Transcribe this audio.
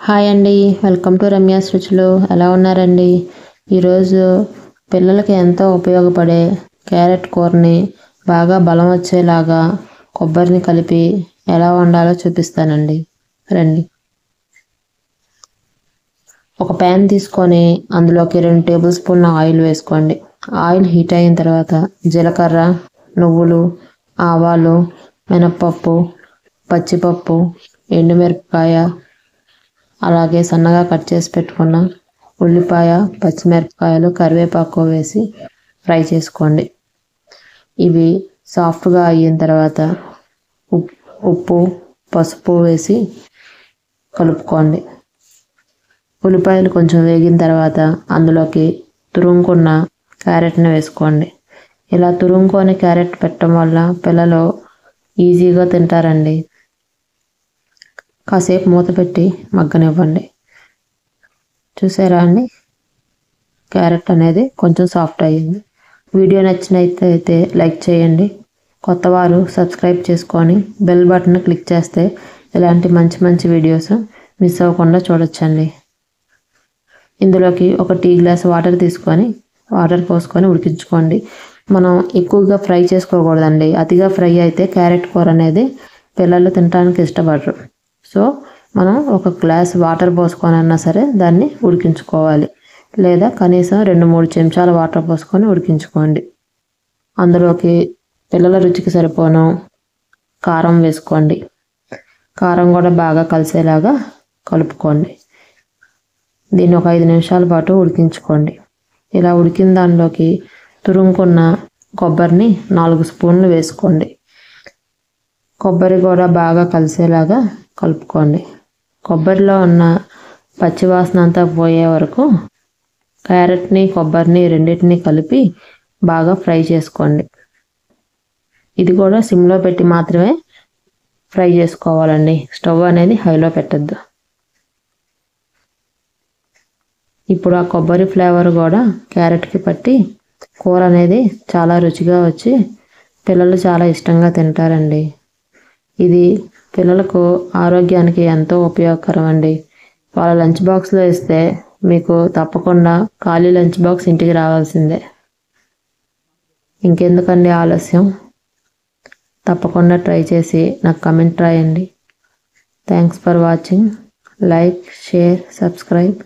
Hi అండి, welcome to Ramya's రుచులు. ఎలా ఉన్నారండి? ఈరోజు పిల్లలకి ఎంతో ఉపయోగపడే క్యారెట్ కూరని బాగా బలం వచ్చేలాగా కొబ్బరిని కలిపి ఎలా వండాలో చూపిస్తానండి. రండి. ఒక ప్యాన్ తీసుకొని అందులోకి 2 టేబుల్ స్పూన్ల ఆయిల్ వేసుకోండి. ఆయిల్ హీట్ అయిన తర్వాత జీలకర్ర, నువ్వులు, ఆవాలు, మినప్పప్పు, పచ్చిపప్పు, ఎండుమిరపకాయ, అలాగే సన్నగా కట్ చేసి పెట్టుకున్న ఉల్లిపాయ, పచ్చిమిరపకాయలు, కరివేపాకు వేసి ఫ్రై చేసుకోండి. ఇవి సాఫ్ట్గా అయిన తర్వాత ఉప్పు, పసుపు వేసి కలుపుకోండి. ఉల్లిపాయలు కొంచెం వేగిన తర్వాత అందులోకి తురుముకున్న క్యారెట్ని వేసుకోండి. ఇలా తురుముకొని క్యారెట్ పెట్టడం వల్ల పిల్లలు ఈజీగా తింటారండి. కాసేపు మూత పెట్టి మగ్గనివ్వండి. చూసారా అండి, క్యారెట్ అనేది కొంచెం సాఫ్ట్ అయ్యింది. వీడియో నచ్చినట్లయితే లైక్ చేయండి. కొత్త వారు సబ్స్క్రైబ్ చేసుకొని బెల్ బటన్ క్లిక్ చేస్తే ఇలాంటి మంచి మంచి వీడియోస్ మిస్ అవ్వకుండా చూడొచ్చండి. ఇందులోకి ఒక టీ గ్లాస్ వాటర్ తీసుకొని వాటర్ పోసుకొని ఉడికించుకోండి. మనం ఎక్కువగా ఫ్రై చేసుకోకూడదండి. అతిగా ఫ్రై అయితే క్యారెట్ కూర అనేది పిల్లలు తినడానికి ఇష్టపడరు. సో మనం ఒక గ్లాస్ వాటర్ పోసుకొని అన్నా సరే దాన్ని ఉడికించుకోవాలి. లేదా కనీసం 2-3 చెంచాల వాటర్ పోసుకొని ఉడికించుకోండి. అందులోకి పిల్లల రుచికి సరిపోను కారం వేసుకోండి. కారం కూడా బాగా కలిసేలాగా కలుపుకోండి. దీన్ని ఒక 5 నిమిషాల పాటు ఉడికించుకోండి. ఇలా ఉడికిన దానిలోకి తురుముకున్న కొబ్బరిని 4 స్పూన్లు వేసుకోండి. కొబ్బరి కూడా బాగా కలిసేలాగా కలుపుకోండి. కొబ్బరిలో ఉన్న పచ్చివాసన అంతా పోయే వరకు క్యారెట్ని, కొబ్బరిని రెండింటిని కలిపి బాగా ఫ్రై చేసుకోండి. ఇది కూడా సిమ్లో పెట్టి మాత్రమే ఫ్రై చేసుకోవాలండి. స్టవ్ అనేది హైలో పెట్టద్దు. ఇప్పుడు ఆ కొబ్బరి ఫ్లేవర్ కూడా క్యారెట్కి పట్టి కూర అనేది చాలా రుచిగా వచ్చి పిల్లలు చాలా ఇష్టంగా తింటారండి. ఇది పిల్లలకు ఆరోగ్యానికి ఎంతో ఉపయోగకరం అండి. వాళ్ళ లంచ్ బాక్స్లో ఇస్తే మీకు తప్పకుండా ఖాళీ లంచ్ బాక్స్ ఇంటికి రావాల్సిందే. ఇంకెందుకండి ఆలస్యం, తప్పకుండా ట్రై చేసి నాకు కమెంట్ రాయండి. Thanks for watching. Like, share, subscribe.